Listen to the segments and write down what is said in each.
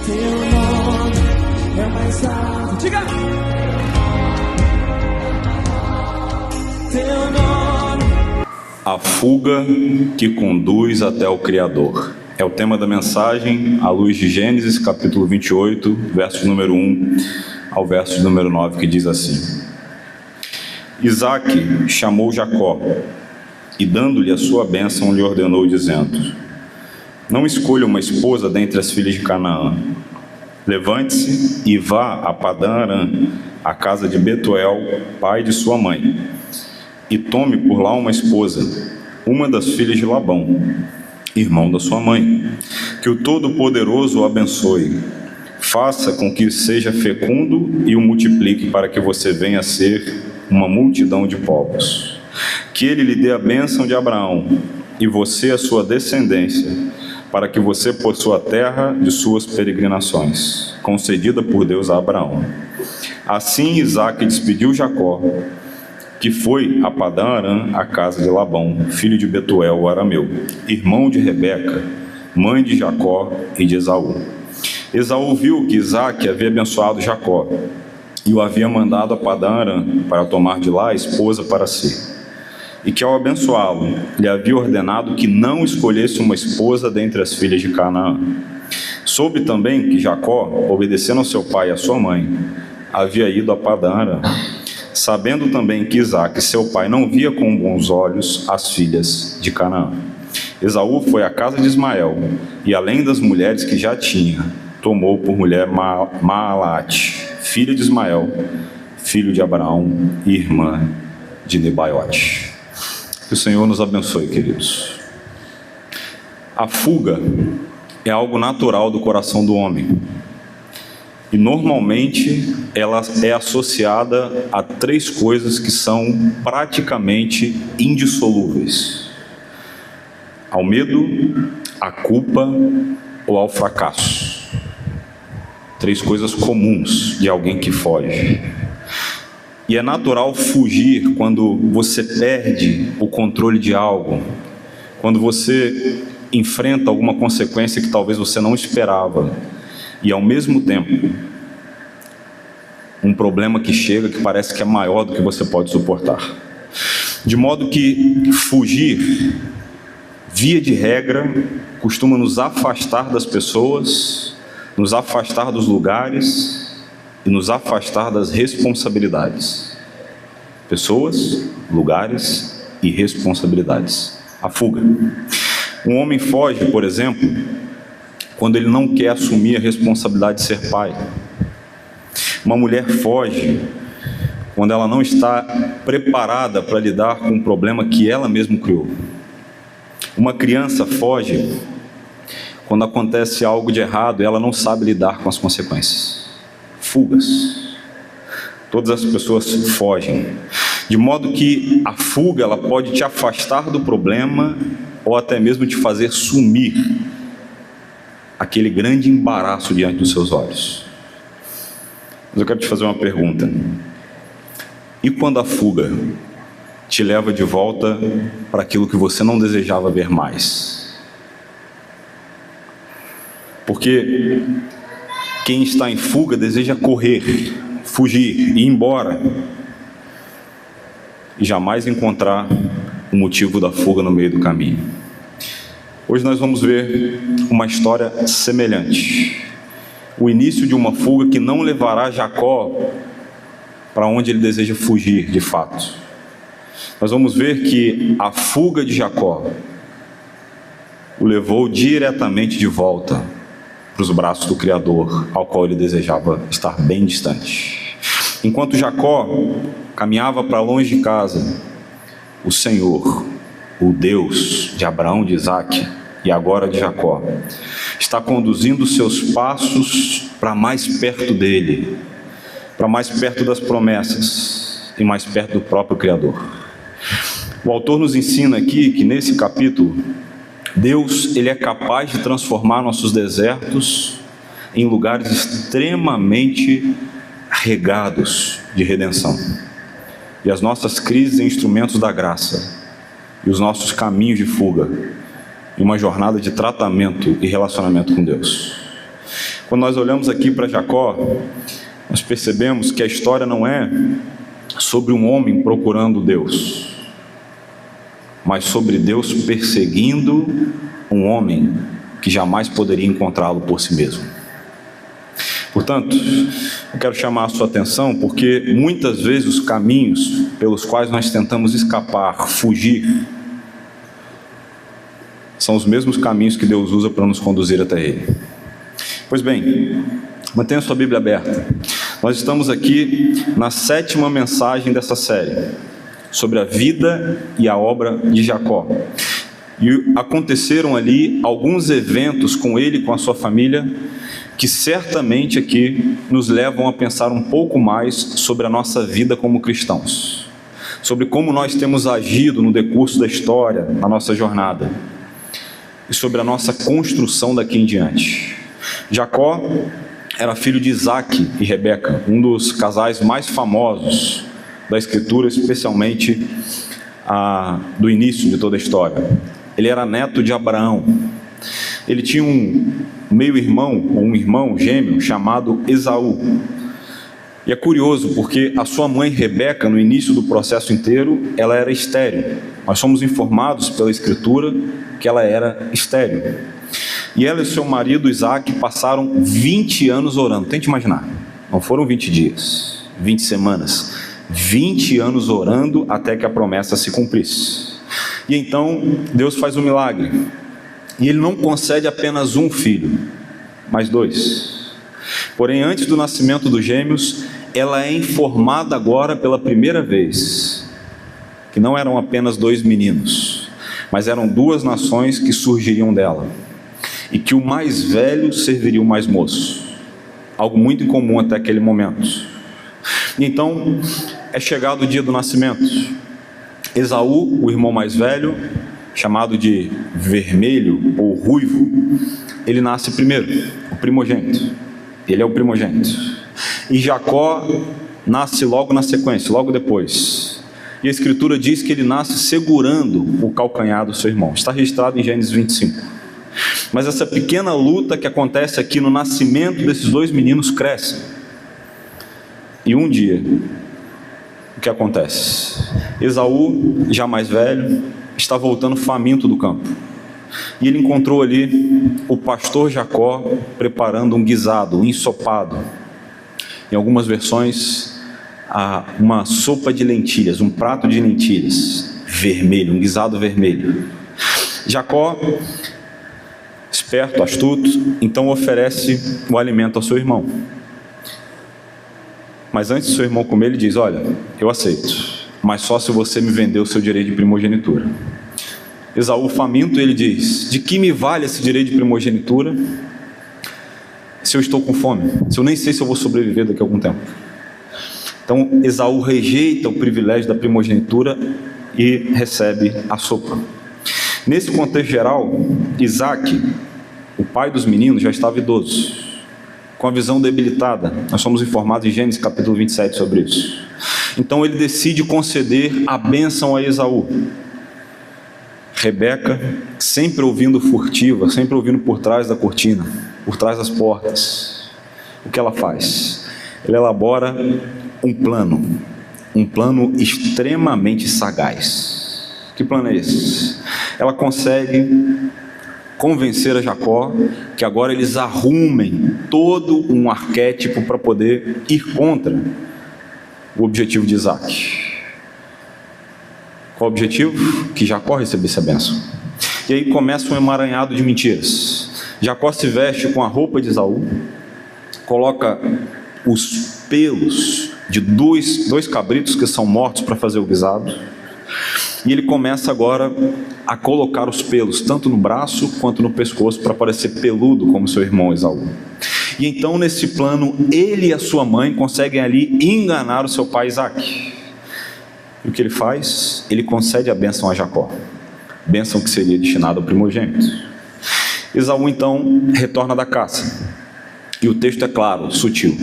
Teu nome é mais alto. Diga! Teu nome. A fuga que conduz até o Criador. É o tema da mensagem à luz de Gênesis, capítulo 28, verso número 1 ao verso número 9, que diz assim: Isaque chamou Jacó e, dando-lhe a sua bênção, lhe ordenou, dizendo: Não escolha uma esposa dentre as filhas de Canaã. Levante-se e vá a Padã-Arã, à casa de Betuel, pai de sua mãe, e tome por lá uma esposa, uma das filhas de Labão, irmão da sua mãe. Que o Todo-Poderoso o abençoe, faça com que seja fecundo e o multiplique, para que você venha a ser uma multidão de povos. Que ele lhe dê a bênção de Abraão, e você a sua descendência, para que você possua a terra de suas peregrinações, concedida por Deus a Abraão. Assim Isaque despediu Jacó, que foi a Padã-Arã, à casa de Labão, filho de Betuel, o arameu, irmão de Rebeca, mãe de Jacó e de Esaú. Esaú viu que Isaque havia abençoado Jacó e o havia mandado a Padã-Arã para tomar de lá a esposa para si, e que ao abençoá-lo lhe havia ordenado que não escolhesse uma esposa dentre as filhas de Canaã. Soube também que Jacó, obedecendo ao seu pai e à sua mãe, havia ido a Padã-Arã, sabendo também que Isaque, seu pai, não via com bons olhos as filhas de Canaã. Esaú foi à casa de Ismael, e além das mulheres que já tinha, tomou por mulher Maalate, filha de Ismael, filho de Abraão e irmã de Nebaiote. Que o Senhor nos abençoe, queridos. A fuga é algo natural do coração do homem. E normalmente ela é associada a três coisas que são praticamente indissolúveis: ao medo, à culpa ou ao fracasso. Três coisas comuns de alguém que foge. E é natural fugir quando você perde o controle de algo, quando você enfrenta alguma consequência que talvez você não esperava, e ao mesmo tempo um problema que chega que parece que é maior do que você pode suportar. De modo que fugir, via de regra, costuma nos afastar das pessoas, nos afastar dos lugares e nos afastar das responsabilidades. Pessoas, lugares e responsabilidades. A fuga. Um homem foge, por exemplo, quando ele não quer assumir a responsabilidade de ser pai. Uma mulher foge quando ela não está preparada para lidar com um problema que ela mesma criou. Uma criança foge quando acontece algo de errado e ela não sabe lidar com as consequências. Fugas. Todas as pessoas fogem. De modo que a fuga, ela pode te afastar do problema ou até mesmo te fazer sumir aquele grande embaraço diante dos seus olhos. Mas eu quero te fazer uma pergunta. E quando a fuga te leva de volta para aquilo que você não desejava ver mais? Porque quem está em fuga deseja correr, fugir, ir embora, e jamais encontrar o motivo da fuga no meio do caminho. Hoje nós vamos ver uma história semelhante. O início de uma fuga que não levará Jacó para onde ele deseja fugir de fato. Nós vamos ver que a fuga de Jacó o levou diretamente de volta para os braços do Criador, ao qual ele desejava estar bem distante. Enquanto Jacó caminhava para longe de casa, o Senhor, o Deus de Abraão, de Isaque e agora de Jacó, está conduzindo seus passos para mais perto dele, para mais perto das promessas e mais perto do próprio Criador. O autor nos ensina aqui que nesse capítulo, Deus, ele é capaz de transformar nossos desertos em lugares extremamente regados de redenção, e as nossas crises em instrumentos da graça, e os nossos caminhos de fuga em uma jornada de tratamento e relacionamento com Deus. Quando nós olhamos aqui para Jacó, nós percebemos que a história não é sobre um homem procurando Deus, mas sobre Deus perseguindo um homem que jamais poderia encontrá-lo por si mesmo. Portanto, eu quero chamar a sua atenção, porque muitas vezes os caminhos pelos quais nós tentamos escapar, fugir, são os mesmos caminhos que Deus usa para nos conduzir até Ele. Pois bem, mantenha sua Bíblia aberta. Nós estamos aqui na 7ª mensagem dessa série, sobre a vida e a obra de Jacó. E aconteceram ali alguns eventos com ele e com a sua família, que certamente aqui nos levam a pensar um pouco mais sobre a nossa vida como cristãos, sobre como nós temos agido no decurso da história, na nossa jornada, e sobre a nossa construção daqui em diante. Jacó era filho de Isaac e Rebeca, um dos casais mais famosos da Escritura, especialmente do início de toda a história. Ele era neto de Abraão. Ele tinha um meio-irmão, ou um irmão gêmeo, chamado Esaú. E é curioso, porque a sua mãe Rebeca, no início do processo inteiro, ela era estéril. Nós somos informados pela Escritura que ela era estéril. E ela e seu marido Isaac passaram 20 anos orando. Tente imaginar, não foram 20 dias, 20 semanas, 20 anos orando até que a promessa se cumprisse. E então Deus faz um milagre, e Ele não concede apenas um filho, mas 2. Porém, antes do nascimento dos gêmeos, ela é informada agora pela primeira vez que não eram apenas 2 meninos, mas eram 2 nações que surgiriam dela, e que o mais velho serviria o mais moço, algo muito incomum até aquele momento. E então é chegado o dia do nascimento. Esaú, o irmão mais velho, chamado de vermelho ou ruivo, ele nasce primeiro, o primogênito. Ele é o primogênito. E Jacó nasce logo na sequência, logo depois. E a Escritura diz que ele nasce segurando o calcanhar do seu irmão. Está registrado em Gênesis 25. Mas essa pequena luta que acontece aqui no nascimento desses 2 meninos cresce. E um dia, o que acontece? Esaú, já mais velho, está voltando faminto do campo. E ele encontrou ali o pastor Jacó preparando um guisado, um ensopado. Em algumas versões, uma sopa de lentilhas, um prato de lentilhas vermelho, um guisado vermelho. Jacó, esperto, astuto, então oferece o alimento ao seu irmão. Mas antes do seu irmão comer, ele diz: olha, eu aceito, mas só se você me vender o seu direito de primogenitura. Esaú, faminto, ele diz: de que me vale esse direito de primogenitura se eu estou com fome? Se eu nem sei se eu vou sobreviver daqui a algum tempo. Então Esaú rejeita o privilégio da primogenitura e recebe a sopa. Nesse contexto geral, Isaac, o pai dos meninos, já estava idoso, com a visão debilitada. Nós somos informados em Gênesis capítulo 27 sobre isso. Então ele decide conceder a bênção a Esaú. Rebeca, sempre ouvindo furtiva, sempre ouvindo por trás da cortina, por trás das portas, o que ela faz? Ela elabora um plano extremamente sagaz. Que plano é esse? Ela consegue convencer a Jacó que agora eles arrumem todo um arquétipo para poder ir contra o objetivo de Isaac. Qual o objetivo? Que Jacó recebesse a bênção. E aí começa um emaranhado de mentiras. Jacó se veste com a roupa de Esaú, coloca os pelos de dois cabritos que são mortos para fazer o guisado, e ele começa agora a colocar os pelos tanto no braço quanto no pescoço para parecer peludo como seu irmão Esaú. E então, nesse plano, ele e a sua mãe conseguem ali enganar o seu pai Isaac. E o que ele faz? Ele concede a bênção a Jacó, bênção que seria destinada ao primogênito. Esaú então retorna da caça, e o texto é claro, sutil: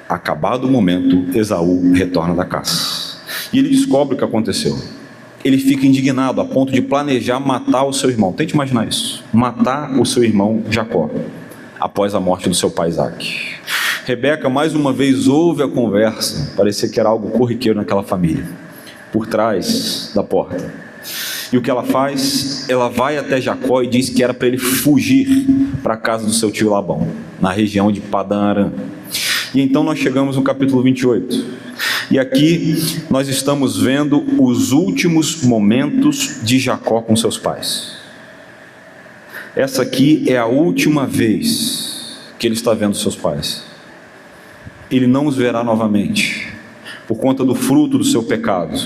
acabado o momento, Esaú retorna da caça, e ele descobre o que aconteceu. Ele fica indignado a ponto de planejar matar o seu irmão. Tente imaginar isso: matar o seu irmão Jacó. após a morte do seu pai Isaque. Rebeca mais uma vez ouve a conversa, parecia que era algo corriqueiro naquela família, por trás da porta. E o que ela faz? Ela vai até Jacó e diz que era para ele fugir para a casa do seu tio Labão, na região de Padã Arã. E então nós chegamos no capítulo 28. E aqui nós estamos vendo os últimos momentos de Jacó com seus pais. Essa aqui é a última vez que ele está vendo seus pais. Ele não os verá novamente, por conta do fruto do seu pecado,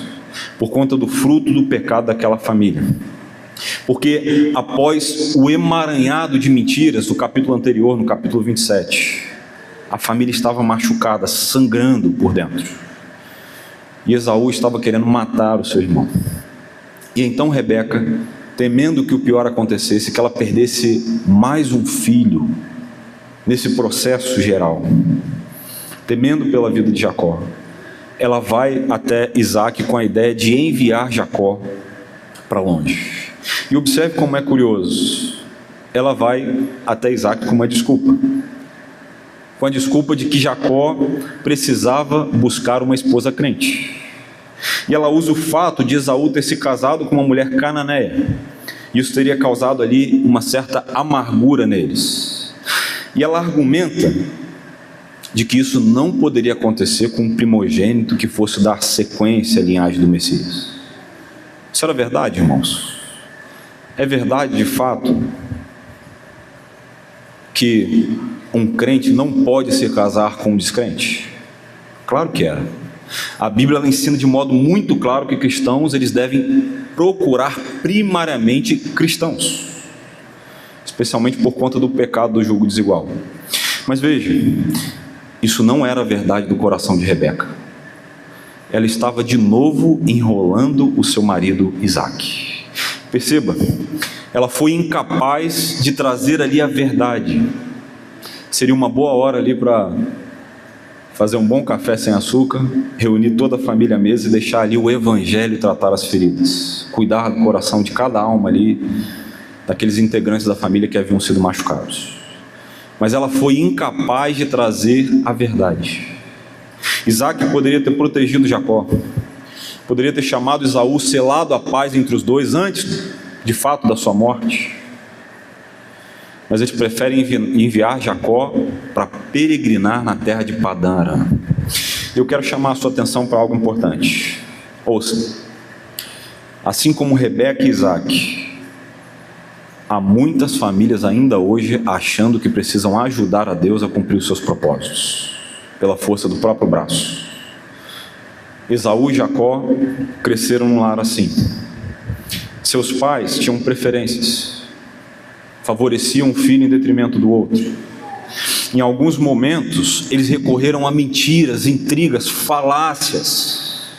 por conta do fruto do pecado daquela família. Porque após o emaranhado de mentiras do capítulo anterior, no capítulo 27, a família estava machucada, sangrando por dentro. E Esaú estava querendo matar o seu irmão. E então Rebeca, temendo que o pior acontecesse, que ela perdesse mais um filho nesse processo geral, temendo pela vida de Jacó, ela vai até Isaque com a ideia de enviar Jacó para longe. E observe como é curioso. Ela vai até Isaque com uma desculpa. Com a desculpa de que Jacó precisava buscar uma esposa crente. E ela usa o fato de Esaú ter se casado com uma mulher cananeia. Isso teria causado ali uma certa amargura neles. E ela argumenta de que isso não poderia acontecer com um primogênito que fosse dar sequência à linhagem do Messias. Isso era verdade, irmãos? É verdade, de fato, que um crente não pode se casar com um descrente? Claro que era. A Bíblia ela ensina de modo muito claro que cristãos eles devem procurar primariamente cristãos, especialmente por conta do pecado do julgo desigual. Mas veja, isso não era a verdade do coração de Rebeca. Ela estava de novo enrolando o seu marido Isaque. Perceba, ela foi incapaz de trazer ali a verdade. Seria uma boa hora ali para fazer um bom café sem açúcar, reunir toda a família à mesa e deixar ali o evangelho tratar as feridas, cuidar do coração de cada alma ali, daqueles integrantes da família que haviam sido machucados. Mas ela foi incapaz de trazer a verdade. Isaque poderia ter protegido Jacó, poderia ter chamado Esaú, selado a paz entre os dois antes, de fato, da sua morte. Mas eles preferem enviar Jacó para peregrinar na terra de Padã Arã. Eu quero chamar a sua atenção para algo importante. Ouça, assim como Rebeca e Isaque, há muitas famílias ainda hoje achando que precisam ajudar a Deus a cumprir os seus propósitos, pela força do próprio braço. Esaú e Jacó cresceram num lar assim. Seus pais tinham preferências, favoreciam um filho em detrimento do outro. Em alguns momentos, eles recorreram a mentiras, intrigas, falácias,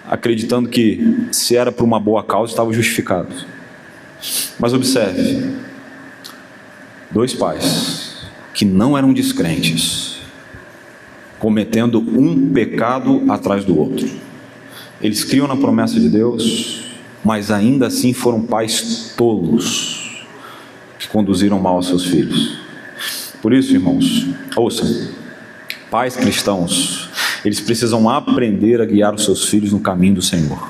acreditando que se era por uma boa causa, estava justificado. Mas observe, dois pais que não eram descrentes, cometendo um pecado atrás do outro. Eles criam na promessa de Deus, mas ainda assim foram pais tolos, que conduziram mal aos seus filhos. Por isso, irmãos, ouçam, pais cristãos, eles precisam aprender a guiar os seus filhos no caminho do Senhor.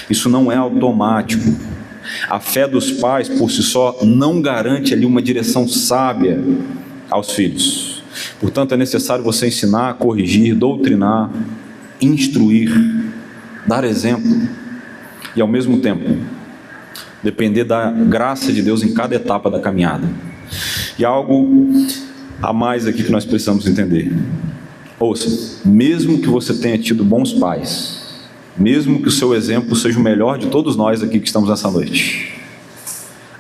Isso não é automático. A fé dos pais, por si só, não garante ali uma direção sábia aos filhos. Portanto, é necessário você ensinar, corrigir, doutrinar, instruir, dar exemplo e, ao mesmo tempo, depender da graça de Deus em cada etapa da caminhada. E algo a mais aqui que nós precisamos entender. Ouça, mesmo que você tenha tido bons pais, mesmo que o seu exemplo seja o melhor de todos nós aqui que estamos nessa noite,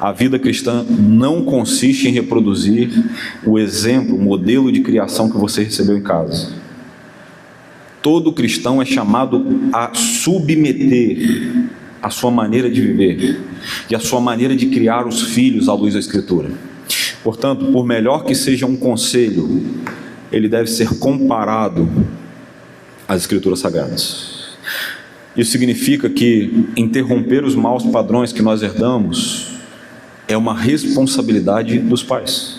a vida cristã não consiste em reproduzir o exemplo, o modelo de criação que você recebeu em casa. Todo cristão é chamado a submeter a sua maneira de viver e a sua maneira de criar os filhos à luz da Escritura. Portanto, por melhor que seja um conselho, ele deve ser comparado às Escrituras Sagradas. Isso significa que interromper os maus padrões que nós herdamos é uma responsabilidade dos pais.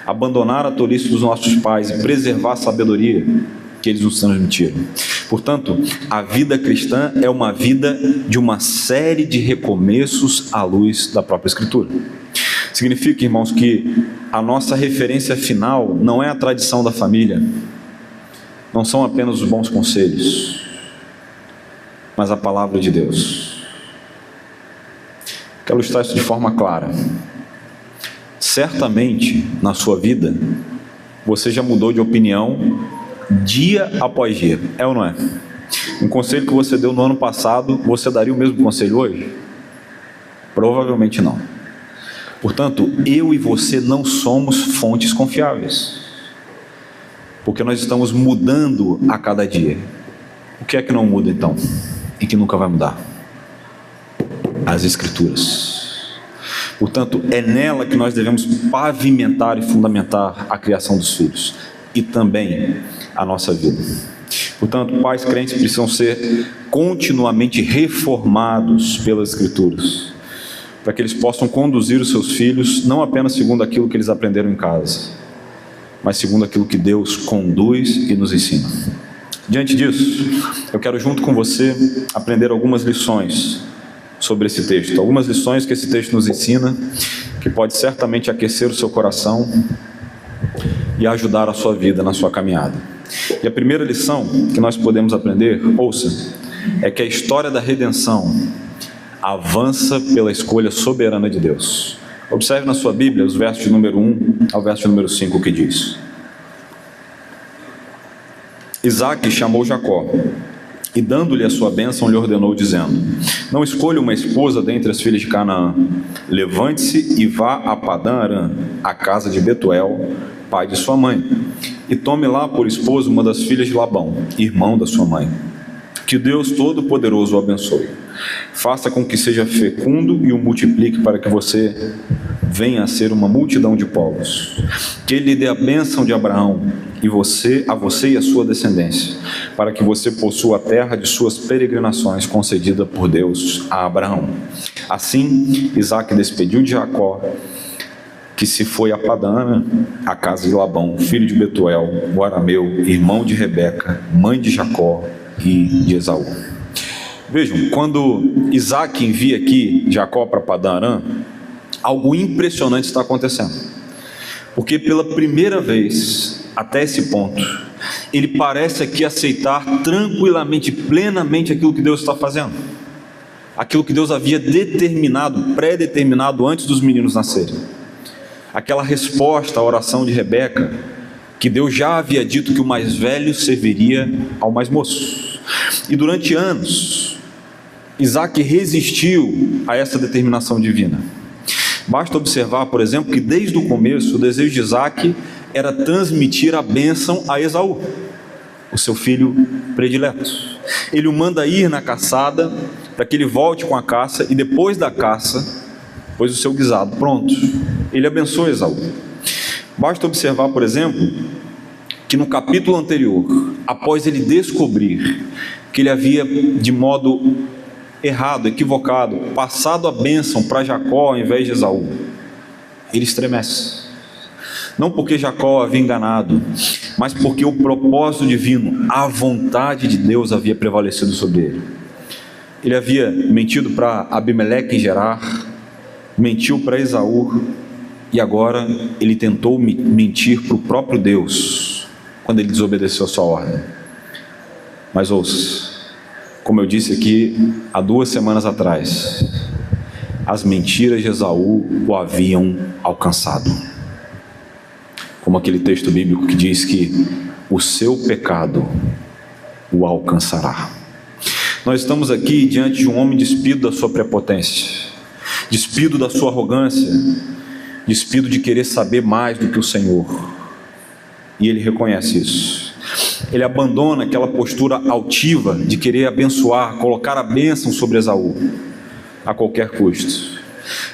abandonar a tolice dos nossos pais e preservar a sabedoria que eles nos transmitiram. Portanto, a vida cristã é uma vida de uma série de recomeços à luz da própria Escritura. Significa, irmãos, que a nossa referência final não é a tradição da família, não são apenas os bons conselhos, mas a palavra de Deus. Quero ilustrar isso de forma clara. Certamente, na sua vida, você já mudou de opinião dia após dia, é ou não é? Um conselho que você deu no ano passado, você daria o mesmo conselho hoje? Provavelmente não. Portanto, eu e você não somos fontes confiáveis, porque nós estamos mudando a cada dia. O que é que não muda então? E que nunca vai mudar? As Escrituras. Portanto, é nela que nós devemos pavimentar e fundamentar a criação dos filhos e também a nossa vida. Portanto, pais crentes precisam ser continuamente reformados pelas Escrituras, para que eles possam conduzir os seus filhos não apenas segundo aquilo que eles aprenderam em casa, mas segundo aquilo que Deus conduz e nos ensina. Diante disso, eu quero junto com você aprender algumas lições sobre esse texto, algumas lições que esse texto nos ensina, que pode certamente aquecer o seu coração e ajudar a sua vida na sua caminhada. E a primeira lição que nós podemos aprender, ouça, é que a história da redenção avança pela escolha soberana de Deus. Observe na sua Bíblia os versos de número 1 ao verso de número 5, que diz: Isaque chamou Jacó e, dando-lhe a sua bênção, lhe ordenou, dizendo: Não escolha uma esposa dentre as filhas de Canaã. Levante-se e vá a Padã-Arã, a casa de Betuel, pai de sua mãe, e tome lá por esposa uma das filhas de Labão, irmão da sua mãe. Que Deus Todo-Poderoso o abençoe. Faça com que seja fecundo e o multiplique, para que você venha a ser uma multidão de povos. Que Ele lhe dê a bênção de Abraão, a você e a sua descendência, para que você possua a terra de suas peregrinações, concedida por Deus a Abraão. Assim, Isaque despediu de Jacó, que se foi a Padã, a casa de Labão, filho de Betuel, o arameu, irmão de Rebeca, mãe de Jacó e de Esaú. Vejam, quando Isaque envia aqui Jacó para Padã-Arã, algo impressionante está acontecendo, porque pela primeira vez, até esse ponto, ele parece aqui aceitar tranquilamente, plenamente aquilo que Deus está fazendo, aquilo que Deus havia determinado, pré-determinado antes dos meninos nascerem. Aquela resposta à oração de Rebeca, que Deus já havia dito que o mais velho serviria ao mais moço. E durante anos, Isaque resistiu a essa determinação divina. Basta observar, por exemplo, que desde o começo, o desejo de Isaque era transmitir a bênção a Esaú, o seu filho predileto. Ele o manda ir na caçada, para que ele volte com a caça, e depois da caça, pois o seu guisado pronto, ele abençoa Esaú. Basta observar, por exemplo, que no capítulo anterior, após ele descobrir que ele havia, de modo errado, equivocado, passado a bênção para Jacó ao invés de Esaú, ele estremece. Não porque Jacó havia enganado, mas porque o propósito divino, a vontade de Deus havia prevalecido sobre ele. Ele havia mentido para Abimeleque em Gerar, mentiu para Esaú, e agora ele tentou mentir para o próprio Deus, quando ele desobedeceu a sua ordem. Mas ouça, como eu disse aqui há 2 semanas atrás, as mentiras de Esaú o haviam alcançado, como aquele texto bíblico que diz que o seu pecado o alcançará. Nós estamos aqui diante de um homem despido da sua prepotência, despido da sua arrogância, despido de querer saber mais do que o Senhor, e ele reconhece isso. Ele abandona aquela postura altiva de querer abençoar, colocar a bênção sobre Esaú a qualquer custo.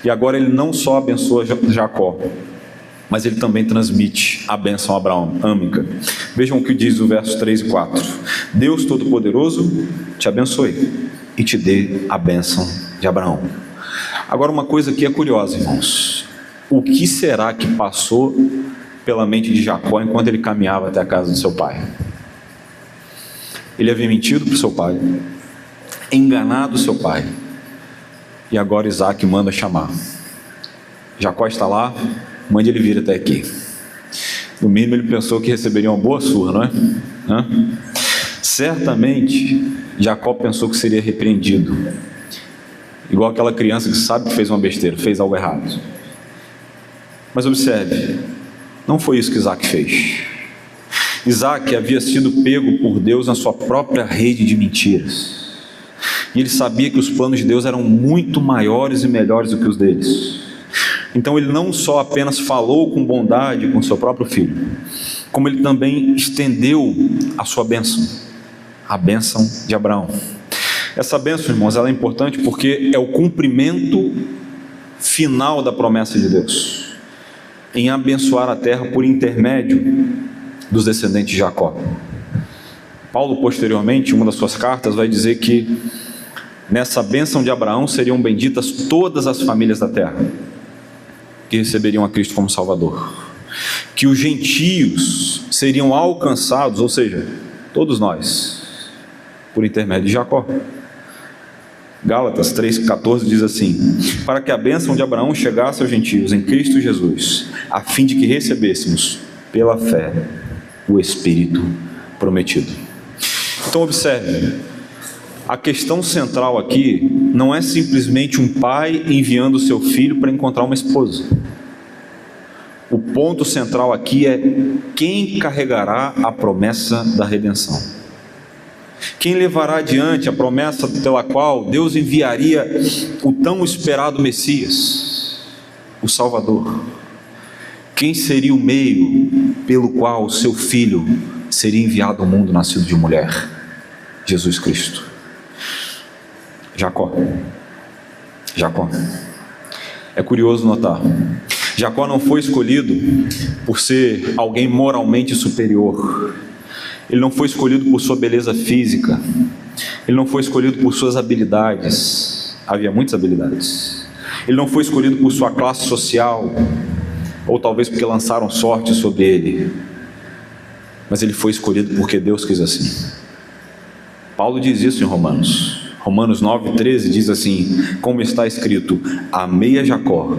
E agora ele não só abençoa Jacó, mas ele também transmite a bênção abraâmica. Vejam o que diz o verso 3 e 4: Deus Todo-Poderoso te abençoe e te dê a bênção de Abraão. Agora, uma coisa que é curiosa, irmãos: o que será que passou pela mente de Jacó enquanto ele caminhava até a casa do seu pai. Ele havia mentido para o seu pai, enganado o seu pai, e agora Isaac manda chamar. Jacó está lá, mande ele vir até aqui. No mínimo ele pensou que receberia uma boa surra, não é? Certamente Jacó pensou que seria repreendido, igual aquela criança que sabe que fez uma besteira, fez algo errado. Mas observe, não foi isso que Isaac fez. Isaac havia sido pego por Deus na sua própria rede de mentiras, e ele sabia que os planos de Deus eram muito maiores e melhores do que os deles. Então ele não só apenas falou com bondade com seu próprio filho, como ele também estendeu a sua bênção, a bênção de Abraão. Essa bênção, irmãos, ela é importante porque é o cumprimento final da promessa de Deus em abençoar a terra por intermédio dos descendentes de Jacó. Paulo, posteriormente, em uma das suas cartas, vai dizer que nessa bênção de Abraão seriam benditas todas as famílias da terra, que receberiam a Cristo como Salvador, que os gentios seriam alcançados, ou seja, todos nós, por intermédio de Jacó. Gálatas 3,14 diz assim: para que a bênção de Abraão chegasse aos gentios em Cristo Jesus, a fim de que recebêssemos pela fé o Espírito prometido. Então observe, a questão central aqui não é simplesmente um pai enviando o seu filho para encontrar uma esposa. O ponto central aqui é quem carregará a promessa da redenção. Quem levará adiante a promessa pela qual Deus enviaria o tão esperado Messias, o Salvador. Quem seria o meio pelo qual o seu filho seria enviado ao mundo nascido de mulher? Jesus Cristo. Jacó. É curioso notar, Jacó não foi escolhido por ser alguém moralmente superior. Ele não foi escolhido por sua beleza física. Ele não foi escolhido por suas habilidades. Havia muitas habilidades. Ele não foi escolhido por sua classe social, ou talvez porque lançaram sorte sobre ele. Mas ele foi escolhido porque Deus quis assim. Paulo diz isso em Romanos 9,13 diz assim: como está escrito, amei a Jacó,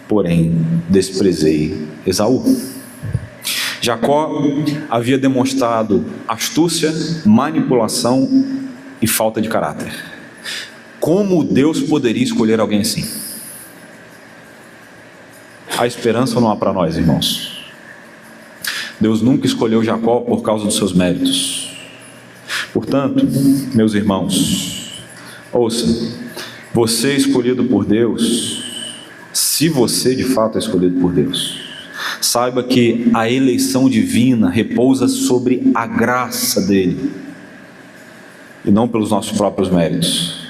porém desprezei Esaú. Jacó havia demonstrado astúcia, manipulação e falta de caráter. Como Deus poderia escolher alguém assim? Há esperança ou não há para nós, irmãos? Deus nunca escolheu Jacó por causa dos seus méritos. Portanto, meus irmãos, ouça, você é escolhido por Deus. Se você de fato é escolhido por Deus, saiba que a eleição divina repousa sobre a graça dele e não pelos nossos próprios méritos.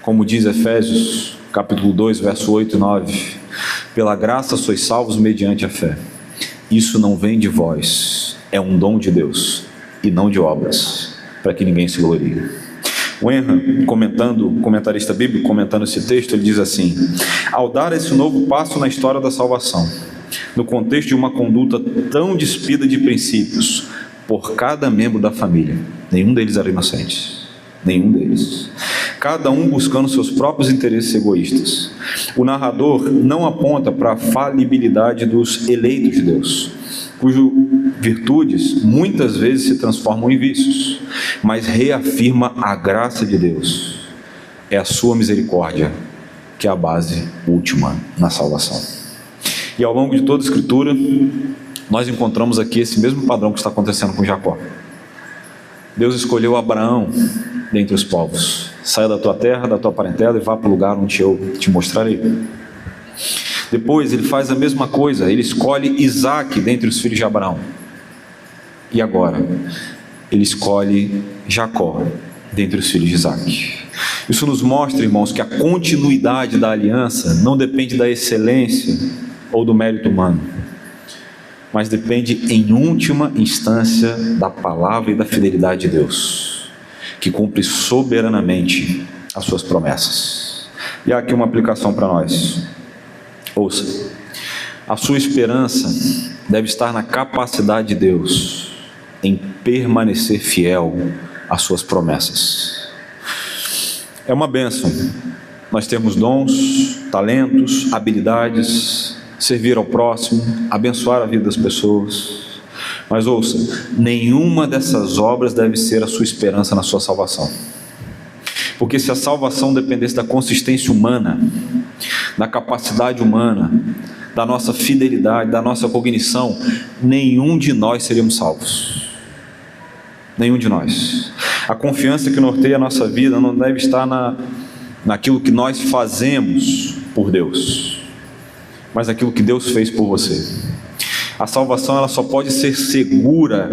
Como diz Efésios capítulo 2, verso 8 e 9: pela graça sois salvos mediante a fé. Isso não vem de vós, é um dom de Deus, e não de obras, para que ninguém se glorie. O Enra, comentarista bíblico, comentando esse texto, ele diz assim: ao dar esse novo passo na história da salvação, no contexto de uma conduta tão despida de princípios por cada membro da família, nenhum deles era inocente, nenhum deles, cada um buscando seus próprios interesses egoístas. O narrador não aponta para a falibilidade dos eleitos de Deus, cujas virtudes muitas vezes se transformam em vícios, mas reafirma a graça de Deus. É a sua misericórdia que é a base última na salvação. E ao longo de toda a Escritura, nós encontramos aqui esse mesmo padrão que está acontecendo com Jacó. Deus escolheu Abraão dentre os povos. Saia da tua terra, da tua parentela e vá para o lugar onde eu te mostrarei. Depois ele faz a mesma coisa, ele escolhe Isaac dentre os filhos de Abraão. E agora, ele escolhe Jacó dentre os filhos de Isaac. Isso nos mostra, irmãos, que a continuidade da aliança não depende da excelência ou do mérito humano, mas depende em última instância da palavra e da fidelidade de Deus, que cumpre soberanamente as suas promessas. E há aqui uma aplicação para nós. Ouça, a sua esperança deve estar na capacidade de Deus em permanecer fiel às suas promessas. É uma bênção nós termos dons, talentos, habilidades, servir ao próximo, abençoar a vida das pessoas. Mas ouça, nenhuma dessas obras deve ser a sua esperança na sua salvação. Porque se a salvação dependesse da consistência humana, da capacidade humana, da nossa fidelidade, da nossa cognição, nenhum de nós seríamos salvos. Nenhum de nós. A confiança que norteia a nossa vida não deve estar naquilo que nós fazemos por Deus, mas naquilo que Deus fez por você. A salvação ela só pode ser segura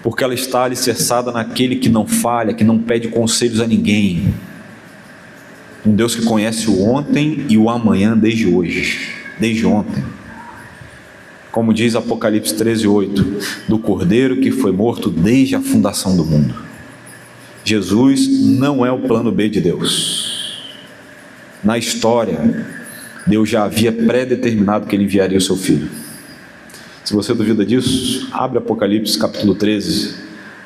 porque ela está alicerçada naquele que não falha, que não pede conselhos a ninguém. Um Deus que conhece o ontem e o amanhã desde hoje, desde ontem. Como diz Apocalipse 13:8, do Cordeiro que foi morto desde a fundação do mundo. Jesus não é o plano B de Deus. Na história, Deus já havia pré-determinado que Ele enviaria o seu Filho. Se você duvida disso, abre Apocalipse capítulo 13,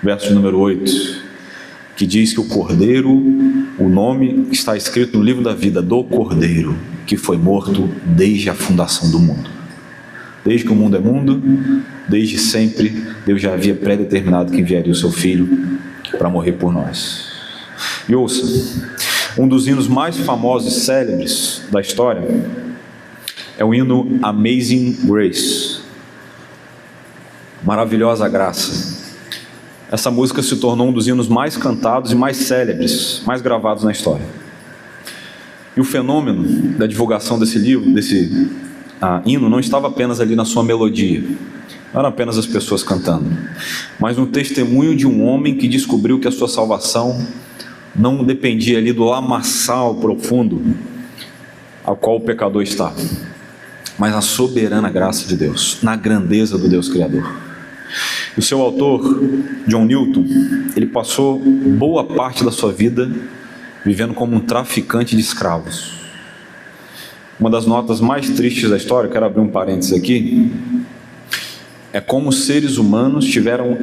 verso número 8, que diz que o Cordeiro, o nome está escrito no livro da vida do Cordeiro, que foi morto desde a fundação do mundo. Desde que o mundo é mundo, desde sempre, Deus já havia pré-determinado que enviaria o seu Filho para morrer por nós. E ouça, um dos hinos mais famosos e célebres da história é o hino Amazing Grace, Maravilhosa Graça. Essa música se tornou um dos hinos mais cantados e mais célebres, mais gravados na história. E o fenômeno da divulgação desse livro, desse hino, não estava apenas ali na sua melodia, não eram apenas as pessoas cantando, mas no testemunho de um homem que descobriu que a sua salvação não dependia ali do lamaçal profundo ao qual o pecador está, mas na soberana graça de Deus, na grandeza do Deus Criador. O seu autor, John Newton, ele passou boa parte da sua vida vivendo como um traficante de escravos. Uma das notas mais tristes da história, quero abrir um parênteses aqui, é como os seres humanos tiveram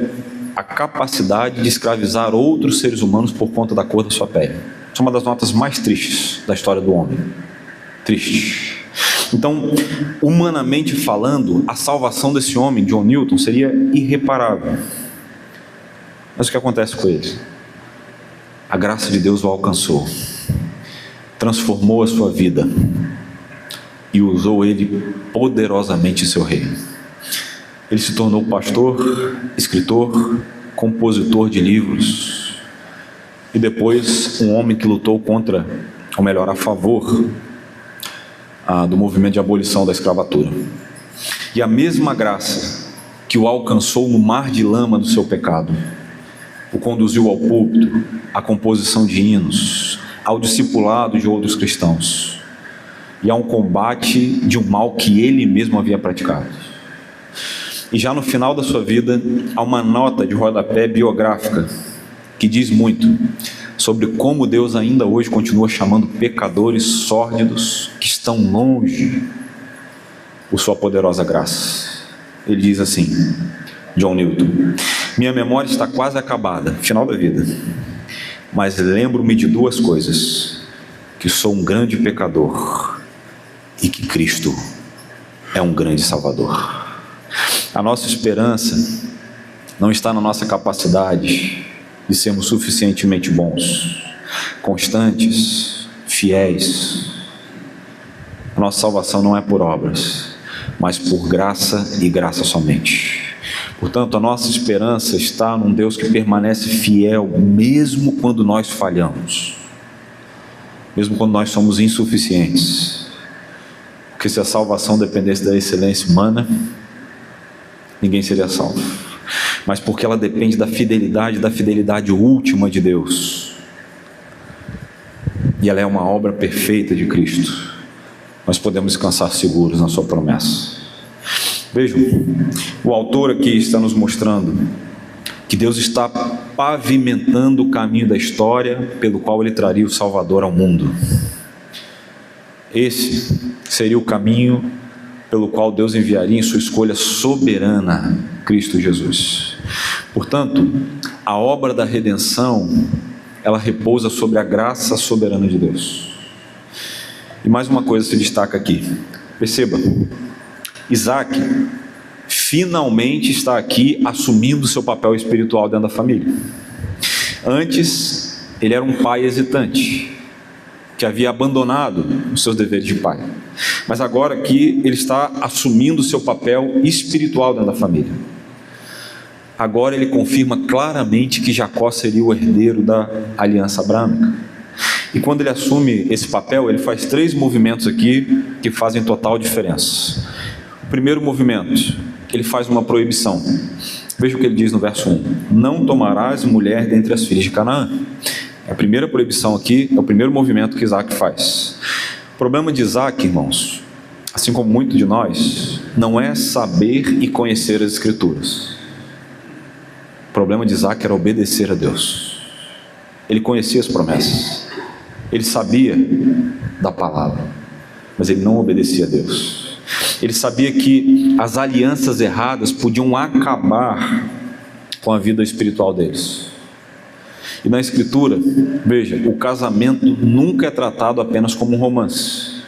a capacidade de escravizar outros seres humanos por conta da cor da sua pele. Essa é uma das notas mais tristes da história do homem. Triste. Então, humanamente falando, a salvação desse homem, John Newton, seria irreparável. Mas o que acontece com ele? A graça de Deus o alcançou, transformou a sua vida e usou ele poderosamente em seu reino. Ele se tornou pastor, escritor, compositor de livros e depois um homem que lutou contra, ou melhor, a favor do movimento de abolição da escravatura. E a mesma graça que o alcançou no mar de lama do seu pecado, o conduziu ao púlpito, à composição de hinos, ao discipulado de outros cristãos e a um combate de um mal que ele mesmo havia praticado. E já no final da sua vida, há uma nota de rodapé biográfica que diz muito sobre como Deus ainda hoje continua chamando pecadores sórdidos que estão longe por sua poderosa graça. Ele diz assim, John Newton: minha memória está quase acabada, final da vida, mas lembro-me de duas coisas: que sou um grande pecador e que Cristo é um grande Salvador. A nossa esperança não está na nossa capacidade de sermos suficientemente bons, constantes, fiéis. A nossa salvação não é por obras, mas por graça e graça somente. Portanto, a nossa esperança está num Deus que permanece fiel, mesmo quando nós falhamos, mesmo quando nós somos insuficientes. Porque se a salvação dependesse da excelência humana, ninguém seria salvo. Mas porque ela depende da fidelidade última de Deus, e ela é uma obra perfeita de Cristo, nós podemos descansar seguros na sua promessa. Vejam, o autor aqui está nos mostrando que Deus está pavimentando o caminho da história pelo qual Ele traria o Salvador ao mundo. Esse seria o caminho pelo qual Deus enviaria em sua escolha soberana Cristo Jesus. Portanto, a obra da redenção, ela repousa sobre a graça soberana de Deus. E mais uma coisa se destaca aqui. Perceba, Isaac finalmente está aqui assumindo seu papel espiritual dentro da família. Antes, ele era um pai hesitante, que havia abandonado os seus deveres de pai. Mas agora aqui ele está assumindo seu papel espiritual dentro da família. Agora ele confirma claramente que Jacó seria o herdeiro da aliança abrâmica. E quando ele assume esse papel, ele faz 3 movimentos aqui que fazem total diferença. O primeiro movimento, ele faz uma proibição. Veja o que ele diz no verso 1: não tomarás mulher dentre as filhas de Canaã. A primeira proibição aqui é o primeiro movimento que Isaac faz. O problema de Isaac, irmãos, assim como muito de nós, não é saber e conhecer as Escrituras. O problema de Isaac era obedecer a Deus. Ele conhecia as promessas, ele sabia da palavra, mas ele não obedecia a Deus. Ele sabia que as alianças erradas podiam acabar com a vida espiritual deles. E na Escritura, veja, o casamento nunca é tratado apenas como um romance,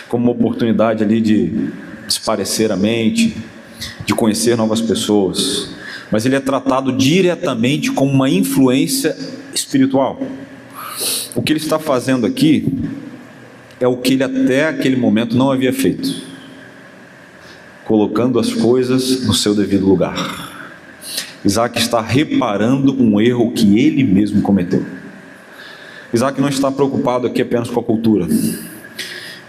como uma oportunidade ali de esparecer a mente, de conhecer novas pessoas, mas ele é tratado diretamente como uma influência espiritual. O que ele está fazendo aqui é o que ele até aquele momento não havia feito, colocando as coisas no seu devido lugar. Isaac está reparando um erro que ele mesmo cometeu. Isaac não está preocupado aqui apenas com a cultura,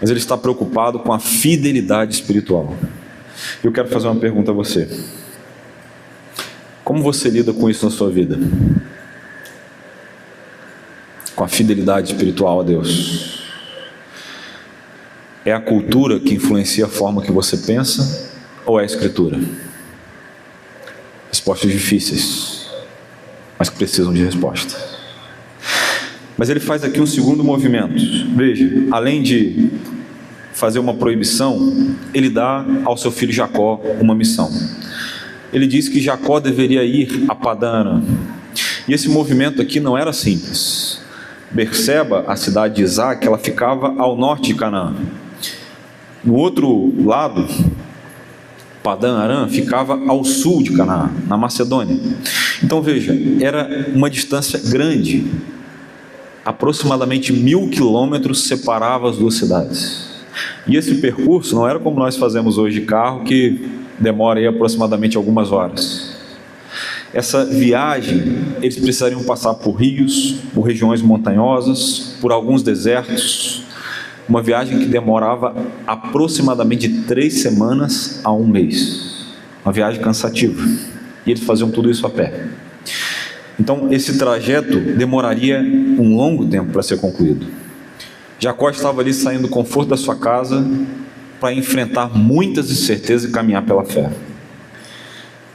mas ele está preocupado com a fidelidade espiritual. Eu quero fazer uma pergunta a você: como você lida com isso na sua vida? Com a fidelidade espiritual a Deus? É a cultura que influencia a forma que você pensa, ou é a Escritura? Respostas difíceis, mas que precisam de resposta. Mas ele faz aqui um segundo movimento. Veja, além de fazer uma proibição, ele dá ao seu filho Jacó uma missão. Ele diz que Jacó deveria ir a Padã-Arã. E esse movimento aqui não era simples. Berseba, a cidade de Isaac, ela ficava ao norte de Canaã. No outro lado, Padã-Arã ficava ao sul de Canaã, na Macedônia. Então veja, era uma distância grande, aproximadamente 1000 quilômetros separava as duas cidades. E esse percurso não era como nós fazemos hoje de carro, que demora aí aproximadamente algumas horas. Essa viagem, eles precisariam passar por rios, por regiões montanhosas, por alguns desertos. Uma viagem que demorava aproximadamente 3 semanas a 1 mês. Uma viagem cansativa. E eles faziam tudo isso a pé. Então esse trajeto demoraria um longo tempo para ser concluído. Jacó estava ali saindo do conforto da sua casa para enfrentar muitas incertezas e caminhar pela fé.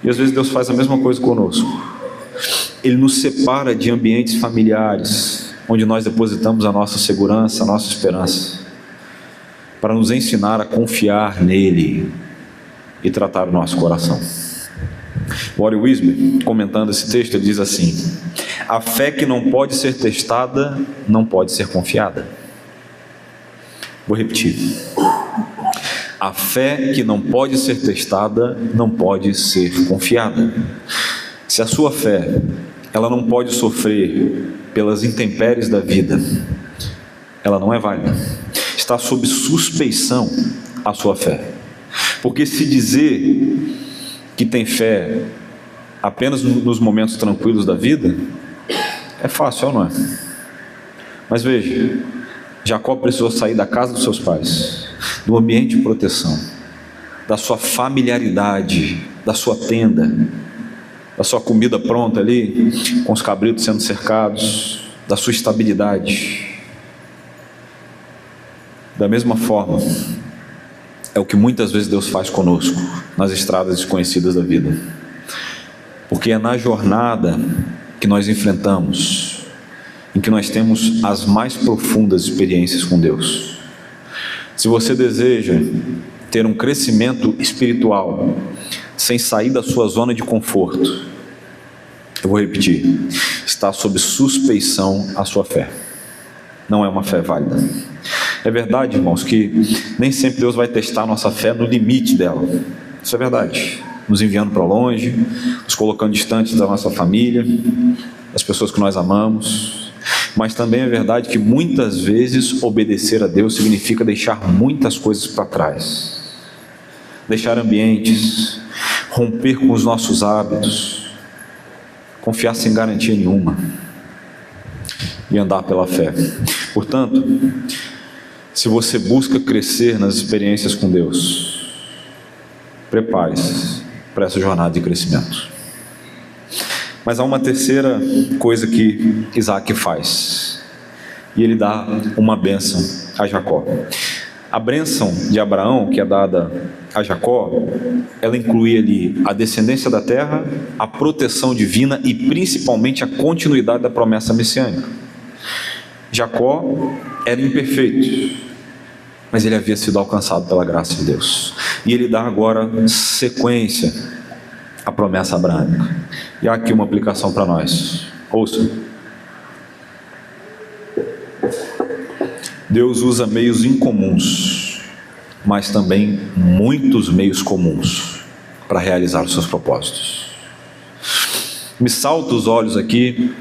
E às vezes Deus faz a mesma coisa conosco. Ele nos separa de ambientes familiares, onde nós depositamos a nossa segurança, a nossa esperança, para nos ensinar a confiar nele e tratar o nosso coração. Warren Wiersbe, comentando esse texto, ele diz assim: a fé que não pode ser testada, não pode ser confiada. Vou repetir: a fé que não pode ser testada, não pode ser confiada. Se a sua fé, ela não pode sofrer pelas intempéries da vida, ela não é válida. Está sob suspeição a sua fé. Porque se dizer que tem fé apenas nos momentos tranquilos da vida, é fácil, ou não é? Mas veja, Jacó precisou sair da casa dos seus pais, do ambiente de proteção, da sua familiaridade, da sua tenda, da sua comida pronta ali, com os cabritos sendo cercados, da sua estabilidade. Da mesma forma, é o que muitas vezes Deus faz conosco, nas estradas desconhecidas da vida. Porque é na jornada que nós enfrentamos, em que nós temos as mais profundas experiências com Deus. Se você deseja ter um crescimento espiritual sem sair da sua zona de conforto, eu vou repetir, está sob suspeição a sua fé. Não é uma fé válida. É verdade, irmãos, que nem sempre Deus vai testar a nossa fé no limite dela. Isso é verdade. Nos enviando para longe, nos colocando distantes da nossa família, das pessoas que nós amamos. Mas também é verdade que muitas vezes obedecer a Deus significa deixar muitas coisas para trás. Deixar ambientes, romper com os nossos hábitos, confiar sem garantia nenhuma e andar pela fé. Portanto, se você busca crescer nas experiências com Deus, prepare-se para essa jornada de crescimento. Mas há uma terceira coisa que Isaac faz, e ele dá uma bênção a Jacó. A bênção de Abraão, que é dada a Jacó, ela inclui ali a descendência da terra, a proteção divina e principalmente a continuidade da promessa messiânica. Jacó era imperfeito, mas ele havia sido alcançado pela graça de Deus, e ele dá agora sequência à promessa abraâmica. E há aqui uma aplicação para nós. Ouça. Deus usa meios incomuns, mas também muitos meios comuns para realizar os seus propósitos. Me salta os olhos aqui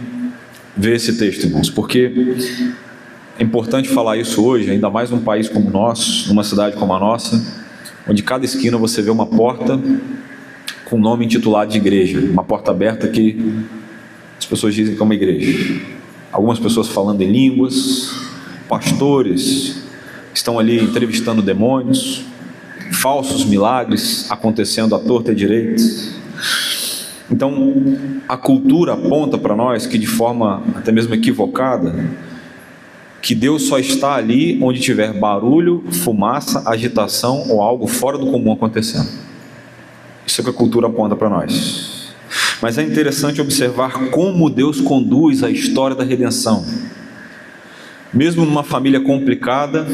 ver esse texto, irmãos, porque é importante falar isso hoje, ainda mais num país como o nosso, numa cidade como a nossa, onde cada esquina você vê uma porta com o nome intitulado de igreja, uma porta aberta que as pessoas dizem que é uma igreja. Algumas pessoas falando em línguas, pastores estão ali entrevistando demônios, falsos milagres acontecendo à torta e à direita. Então, a cultura aponta para nós que, de forma até mesmo equivocada, que Deus só está ali onde tiver barulho, fumaça, agitação ou algo fora do comum acontecendo. Isso é que a cultura aponta para nós. Mas é interessante observar como Deus conduz a história da redenção, mesmo numa família complicada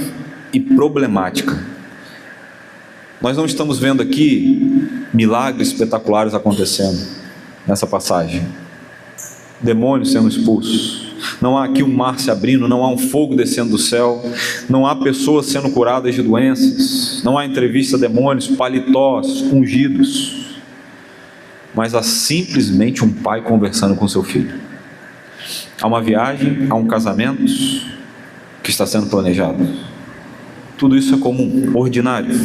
e problemática. Nós não estamos vendo aqui milagres espetaculares acontecendo nessa passagem, demônios sendo expulsos, não há aqui um mar se abrindo, não há um fogo descendo do céu, não há pessoas sendo curadas de doenças, não há entrevista a demônios, paletós, ungidos, mas há simplesmente um pai conversando com seu filho. Há uma viagem, há um casamento que está sendo planejado. Tudo isso é comum, ordinário.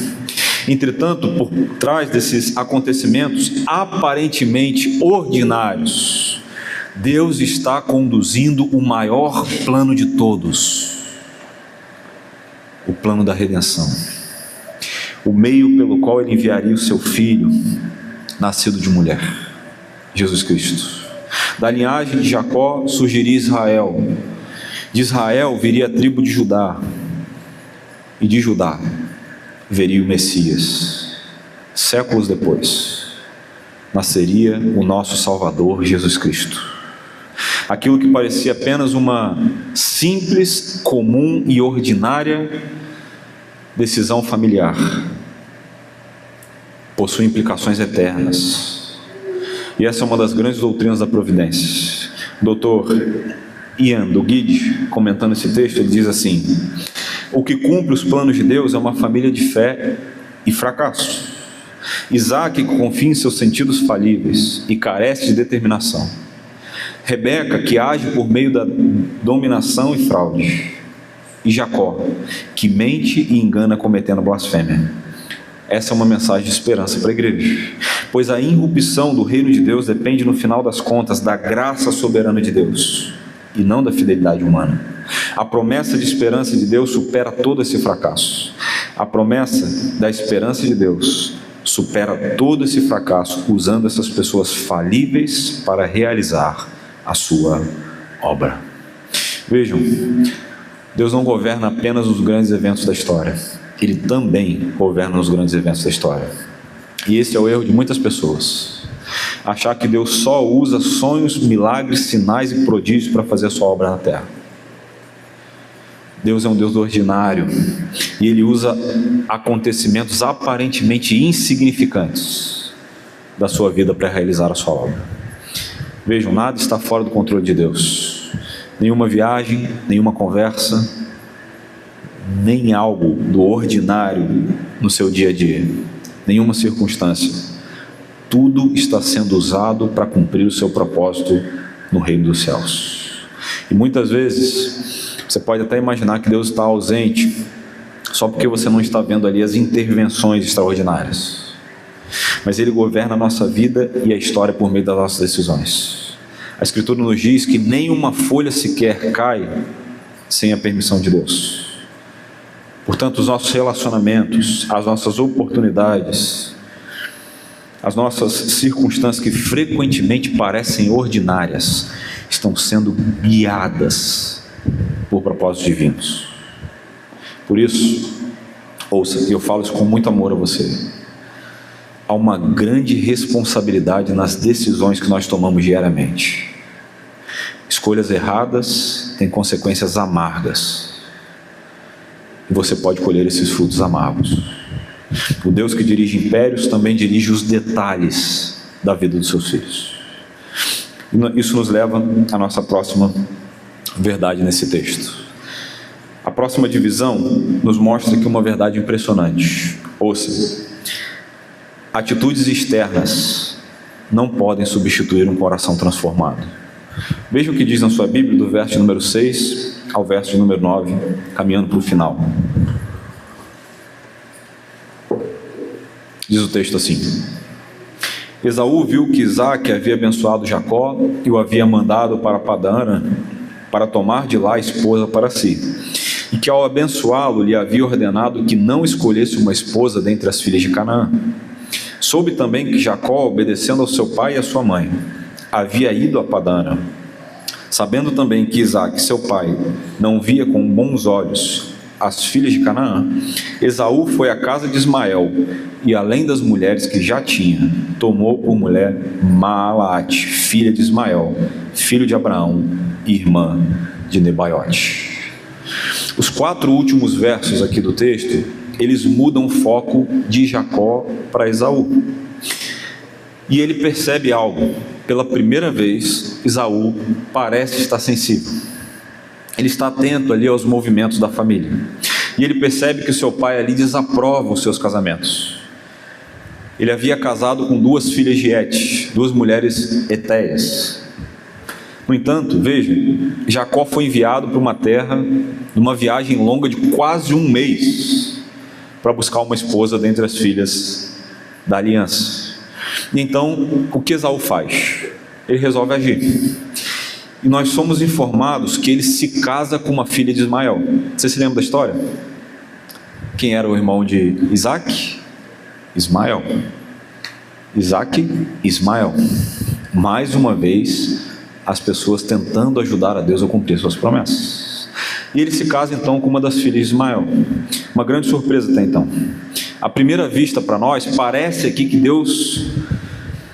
Entretanto, por trás desses acontecimentos aparentemente ordinários, Deus está conduzindo o maior plano de todos, o plano da redenção, o meio pelo qual Ele enviaria o seu Filho, nascido de mulher, Jesus Cristo. Da linhagem de Jacó surgiria Israel, de Israel viria a tribo de Judá, e de Judá veria o Messias. Séculos depois, nasceria o nosso Salvador, Jesus Cristo. Aquilo que parecia apenas uma simples, comum e ordinária decisão familiar, possui implicações eternas. E essa é uma das grandes doutrinas da providência. Dr. Ian Duguid, comentando esse texto, ele diz assim: o que cumpre os planos de Deus é uma família de fé e fracasso. Isaac, que confia em seus sentidos falíveis e carece de determinação. Rebeca, que age por meio da dominação e fraude. E Jacó, que mente e engana cometendo blasfêmia. Essa é uma mensagem de esperança para a igreja, pois a irrupção do reino de Deus depende, no final das contas, da graça soberana de Deus e não da fidelidade humana. A promessa de esperança de Deus supera todo esse fracasso. A promessa da esperança de Deus supera todo esse fracasso, usando essas pessoas falíveis para realizar a sua obra. Vejam, Deus não governa apenas os grandes eventos da história, Ele também governa os grandes eventos da história. E esse é o erro de muitas pessoas: achar que Deus só usa sonhos, milagres, sinais e prodígios para fazer a sua obra na terra. Deus é um Deus do ordinário, e Ele usa acontecimentos aparentemente insignificantes da sua vida para realizar a sua obra. Vejam, nada está fora do controle de Deus. Nenhuma viagem, nenhuma conversa, nem algo do ordinário no seu dia a dia, nenhuma circunstância. Tudo está sendo usado para cumprir o seu propósito no reino dos céus. E muitas vezes você pode até imaginar que Deus está ausente só porque você não está vendo ali as intervenções extraordinárias. Mas Ele governa a nossa vida e a história por meio das nossas decisões. A Escritura nos diz que nenhuma folha sequer cai sem a permissão de Deus. Portanto, os nossos relacionamentos, as nossas oportunidades, as nossas circunstâncias que frequentemente parecem ordinárias, estão sendo guiadas por propósitos divinos. Por isso, ouça, e eu falo isso com muito amor a você, há uma grande responsabilidade nas decisões que nós tomamos diariamente. Escolhas erradas têm consequências amargas, e você pode colher esses frutos amargos. O Deus que dirige impérios também dirige os detalhes da vida dos seus filhos. Isso nos leva à nossa próxima verdade nesse texto. A próxima divisão nos mostra aqui uma verdade impressionante. Ouça, atitudes externas não podem substituir um coração transformado. Veja o que diz na sua Bíblia, do verso número 6 ao verso número 9, caminhando para o final. Diz o texto assim: Esaú viu que Isaque havia abençoado Jacó e o havia mandado para Padã-Arã para tomar de lá esposa para si, e que ao abençoá-lo lhe havia ordenado que não escolhesse uma esposa dentre as filhas de Canaã. Soube também que Jacó, obedecendo ao seu pai e à sua mãe, havia ido a Padã-Arã. Sabendo também que Isaque, seu pai, não via com bons olhos as filhas de Canaã, Esaú foi à casa de Ismael, e além das mulheres que já tinha, tomou por mulher Maalaate, filha de Ismael, filho de Abraão, irmã de Nebaiote. Os 4 últimos versos aqui do texto, eles mudam o foco de Jacó para Esaú. E ele percebe algo. Pela primeira vez, Esaú parece estar sensível. Ele está atento ali aos movimentos da família. E ele percebe que o seu pai ali desaprova os seus casamentos. Ele havia casado com 2 filhas de Et, 2 mulheres hetéias. No entanto, veja, Jacó foi enviado para uma terra, numa viagem longa de quase 1 mês, para buscar uma esposa dentre as filhas da aliança. E então, o que Esaú faz? Ele resolve agir. E nós somos informados que ele se casa com uma filha de Ismael. Você se lembra da história? Quem era o irmão de Isaque? Ismael. Isaque, Ismael. Mais uma vez, as pessoas tentando ajudar a Deus a cumprir suas promessas. E ele se casa então com uma das filhas de Ismael. Uma grande surpresa até então. À primeira vista para nós, parece aqui que Deus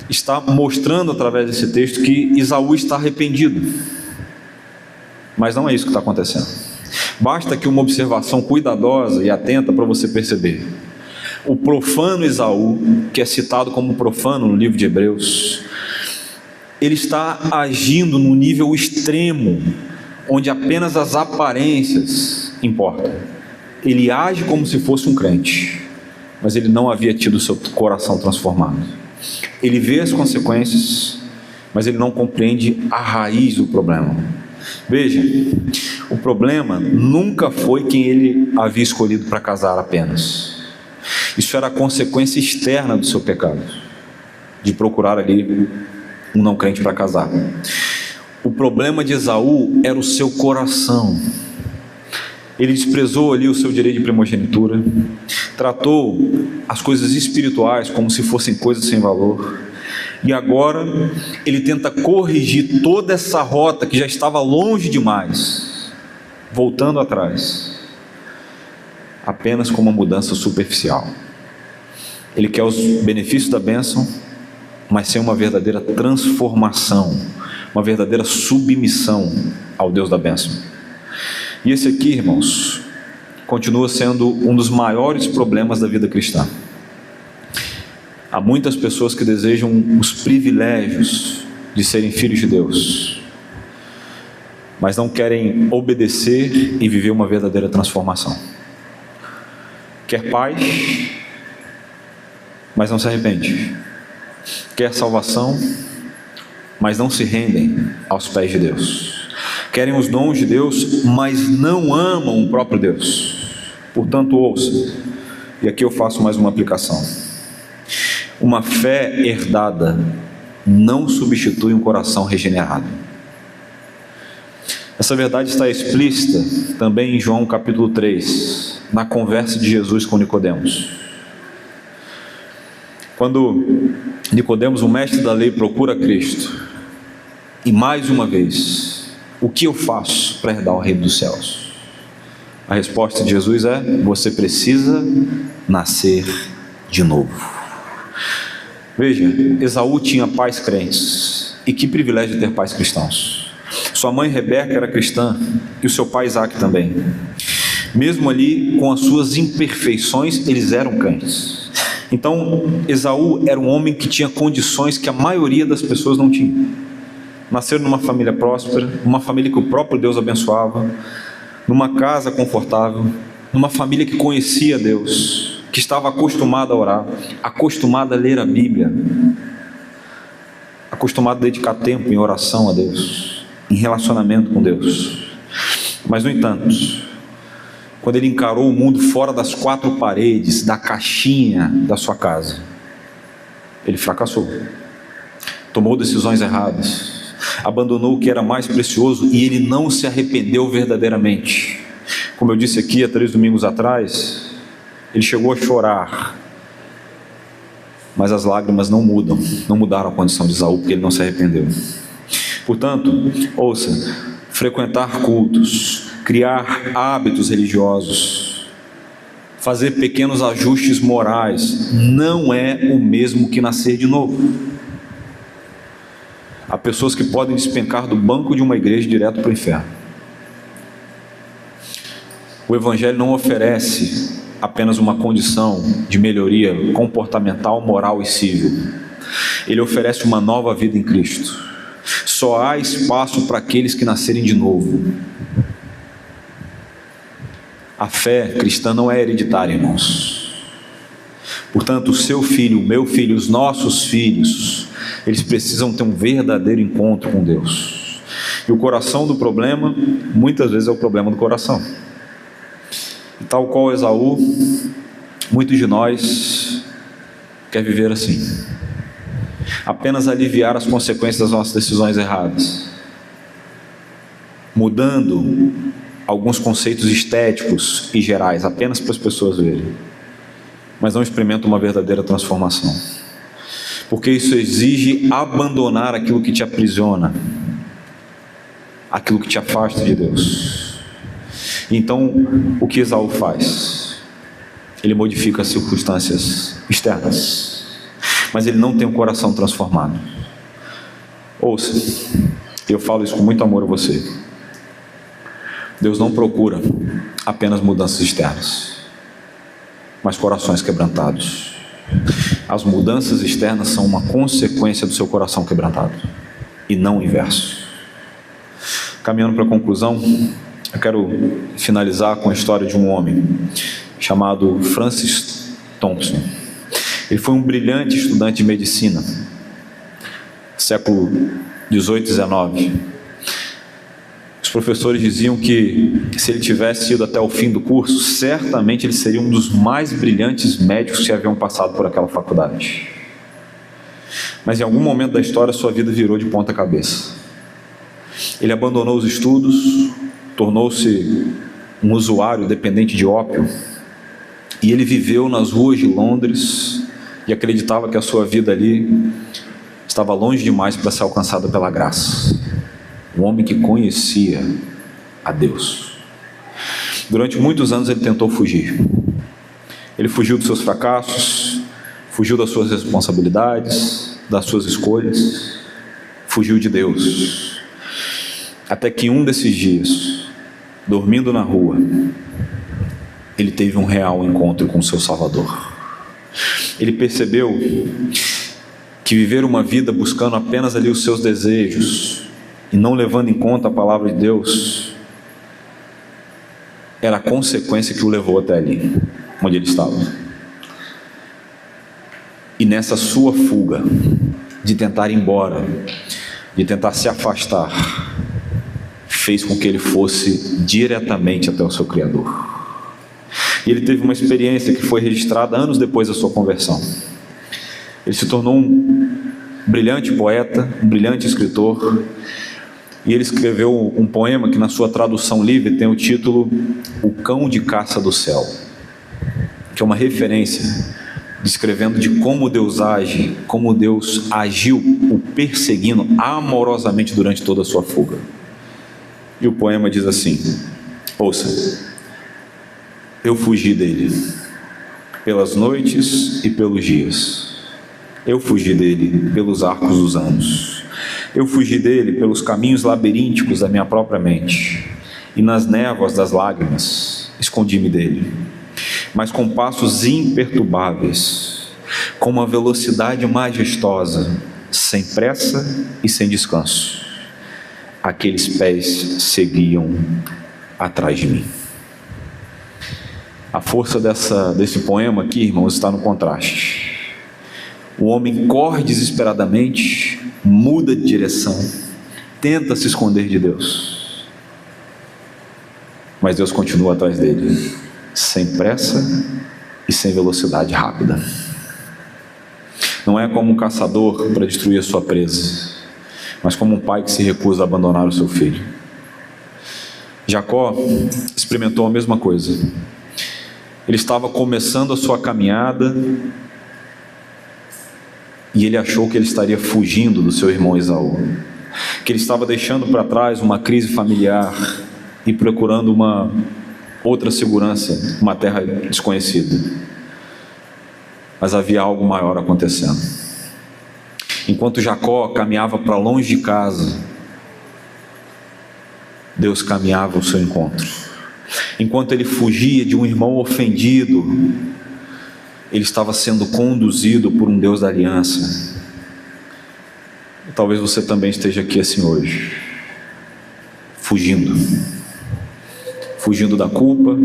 está mostrando através desse texto que Esaú está arrependido. Mas não é isso que está acontecendo. Basta aqui uma observação cuidadosa e atenta para você perceber. O profano Esaú, que é citado como profano no livro de Hebreus, ele está agindo no nível extremo, onde apenas as aparências importam. Ele age como se fosse um crente, mas ele não havia tido seu coração transformado. Ele vê as consequências, mas ele não compreende a raiz do problema. Veja, o problema nunca foi quem ele havia escolhido para casar apenas. Isso era a consequência externa do seu pecado, de procurar ali um não crente para casar. O problema de Esaú era o seu coração. Ele desprezou ali o seu direito de primogenitura, tratou as coisas espirituais como se fossem coisas sem valor, e agora ele tenta corrigir toda essa rota que já estava longe demais, voltando atrás, apenas com uma mudança superficial. Ele quer os benefícios da bênção, mas sem uma verdadeira transformação, uma verdadeira submissão ao Deus da bênção. E esse aqui, irmãos, continua sendo um dos maiores problemas da vida cristã. Há muitas pessoas que desejam os privilégios de serem filhos de Deus, mas não querem obedecer e viver uma verdadeira transformação. Quer paz, mas não se arrepende. Quer salvação, mas não se rendem aos pés de Deus. Querem os dons de Deus, mas não amam o próprio Deus. Portanto, ouça, e aqui eu faço mais uma aplicação. Uma fé herdada não substitui um coração regenerado. Essa verdade está explícita também em João capítulo 3, na conversa de Jesus com Nicodemos. Quando Nicodemos, o mestre da lei, procura Cristo, e mais uma vez, o que eu faço para herdar o reino dos céus? A resposta de Jesus é: você precisa nascer de novo. Veja, Esaú tinha pais crentes, e que privilégio ter pais cristãos. Sua mãe Rebeca era cristã, e o seu pai Isaac também. Mesmo ali, com as suas imperfeições, eles eram crentes. Então, Esaú era um homem que tinha condições que a maioria das pessoas não tinha. Nasceram numa família próspera, numa família que o próprio Deus abençoava, numa casa confortável, numa família que conhecia Deus, que estava acostumada a orar, acostumada a ler a Bíblia, acostumada a dedicar tempo em oração a Deus, em relacionamento com Deus. Mas, no entanto, quando ele encarou o mundo fora das quatro paredes, da caixinha da sua casa, ele fracassou, tomou decisões erradas, abandonou o que era mais precioso, e ele não se arrependeu verdadeiramente. Como eu disse aqui há 3 domingos atrás, ele chegou a chorar, mas as lágrimas não mudaram a condição de Esaú, porque ele não se arrependeu. Portanto, ouça, frequentar cultos, criar hábitos religiosos, fazer pequenos ajustes morais, não é o mesmo que nascer de novo. Há pessoas que podem despencar do banco de uma igreja direto para o inferno. O Evangelho não oferece apenas uma condição de melhoria comportamental, moral e civil. Ele oferece uma nova vida em Cristo. Só há espaço para aqueles que nascerem de novo. A fé cristã não é hereditária, irmãos. Portanto, o seu filho, o meu filho, os nossos filhos, eles precisam ter um verdadeiro encontro com Deus. E o coração do problema, muitas vezes é o problema do coração. E tal qual Esaú, muitos de nós quer viver assim, apenas aliviar as consequências das nossas decisões erradas, mudando alguns conceitos estéticos e gerais, apenas para as pessoas verem, mas não experimenta uma verdadeira transformação. Porque isso exige abandonar aquilo que te aprisiona, aquilo que te afasta de Deus. Então, o que Esaú faz? Ele modifica as circunstâncias externas, mas ele não tem um coração transformado. Ouça, eu falo isso com muito amor a você. Deus não procura apenas mudanças externas, mas corações quebrantados. As mudanças externas são uma consequência do seu coração quebrantado, e não o inverso. Caminhando para a conclusão, eu quero finalizar com a história de um homem chamado Francis Thompson. Ele foi um brilhante estudante de medicina, século 18 e 19. Os professores diziam que se ele tivesse ido até o fim do curso, certamente ele seria um dos mais brilhantes médicos que haviam passado por aquela faculdade. Mas em algum momento da história sua vida virou de ponta cabeça. Ele abandonou os estudos, tornou-se um usuário dependente de ópio, e ele viveu nas ruas de Londres e acreditava que a sua vida ali estava longe demais para ser alcançada pela graça. Um homem que conhecia a Deus. Durante muitos anos ele tentou fugir. Ele fugiu dos seus fracassos, fugiu das suas responsabilidades, das suas escolhas, fugiu de Deus. Até que um desses dias, dormindo na rua, ele teve um real encontro com o seu Salvador. Ele percebeu que viver uma vida buscando apenas ali os seus desejos e não levando em conta a palavra de Deus era a consequência que o levou até ali, onde ele estava. E nessa sua fuga de tentar ir embora, de tentar se afastar, fez com que ele fosse diretamente até o seu Criador. E ele teve uma experiência que foi registrada anos depois da sua conversão. Ele se tornou um brilhante poeta, um brilhante escritor, e ele escreveu um poema que na sua tradução livre tem o título O Cão de Caça do Céu, que é uma referência descrevendo de como Deus age, como Deus agiu o perseguindo amorosamente durante toda a sua fuga. E o poema diz assim: ouça, eu fugi dele pelas noites e pelos dias, eu fugi dele pelos arcos dos anos, eu fugi dele pelos caminhos labirínticos da minha própria mente, e nas névoas das lágrimas escondi-me dele, mas com passos imperturbáveis, com uma velocidade majestosa, sem pressa e sem descanso, aqueles pés seguiam atrás de mim. A força desse poema aqui, irmãos, está no contraste. O homem corre desesperadamente, muda de direção, tenta se esconder de Deus, mas Deus continua atrás dele, sem pressa e sem velocidade rápida. Não é como um caçador para destruir a sua presa, mas como um pai que se recusa a abandonar o seu filho. Jacó experimentou a mesma coisa. Ele estava começando a sua caminhada e ele achou que ele estaria fugindo do seu irmão Esaú, que ele estava deixando para trás uma crise familiar e procurando uma outra segurança, uma terra desconhecida. Mas havia algo maior acontecendo. Enquanto Jacó caminhava para longe de casa, Deus caminhava ao seu encontro. Enquanto ele fugia de um irmão ofendido, ele estava sendo conduzido por um Deus da aliança. E talvez você também esteja aqui assim hoje, fugindo da culpa,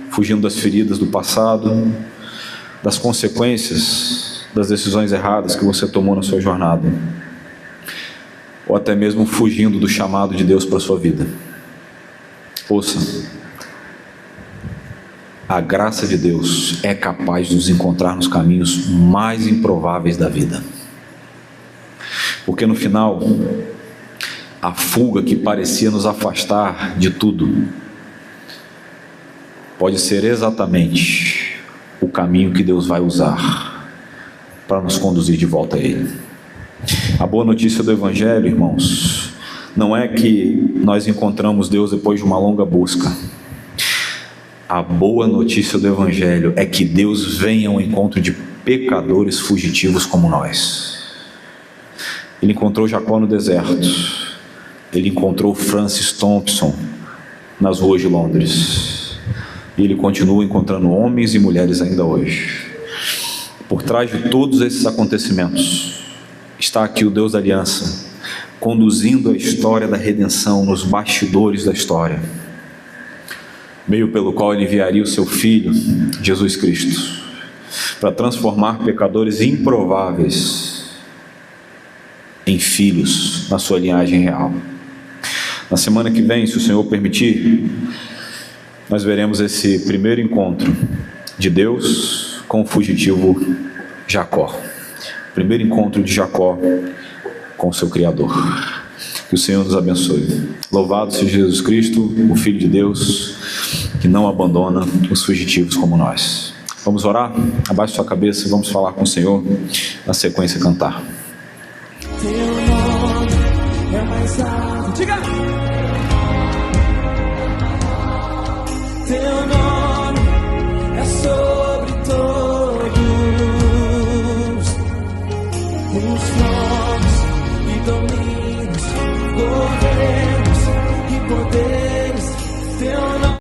fugindo das feridas do passado, das consequências das decisões erradas que você tomou na sua jornada, ou até mesmo fugindo do chamado de Deus para a sua vida. Ouça, a graça de Deus é capaz de nos encontrar nos caminhos mais improváveis da vida, porque no final, a fuga que parecia nos afastar de tudo, pode ser exatamente o caminho que Deus vai usar para nos conduzir de volta a Ele. A boa notícia do Evangelho, irmãos, não é que nós encontramos Deus depois de uma longa busca. A boa notícia do Evangelho é que Deus vem ao encontro de pecadores fugitivos como nós. Ele encontrou Jacó no deserto, ele encontrou Francis Thompson nas ruas de Londres, e ele continua encontrando homens e mulheres ainda hoje. Por trás de todos esses acontecimentos está aqui o Deus da aliança, conduzindo a história da redenção nos bastidores da história, meio pelo qual ele enviaria o seu Filho, Jesus Cristo, para transformar pecadores improváveis em filhos na sua linhagem real. Na semana que vem, se o Senhor permitir, nós veremos esse primeiro encontro de Deus com o fugitivo Jacó. Primeiro encontro de Jacó com o seu Criador. Que o Senhor nos abençoe. Louvado seja Jesus Cristo, o Filho de Deus, que não abandona os fugitivos como nós. Vamos orar? Abaixe sua cabeça e vamos falar com o Senhor, na sequência cantar. Teu nome é mais alto. Diga!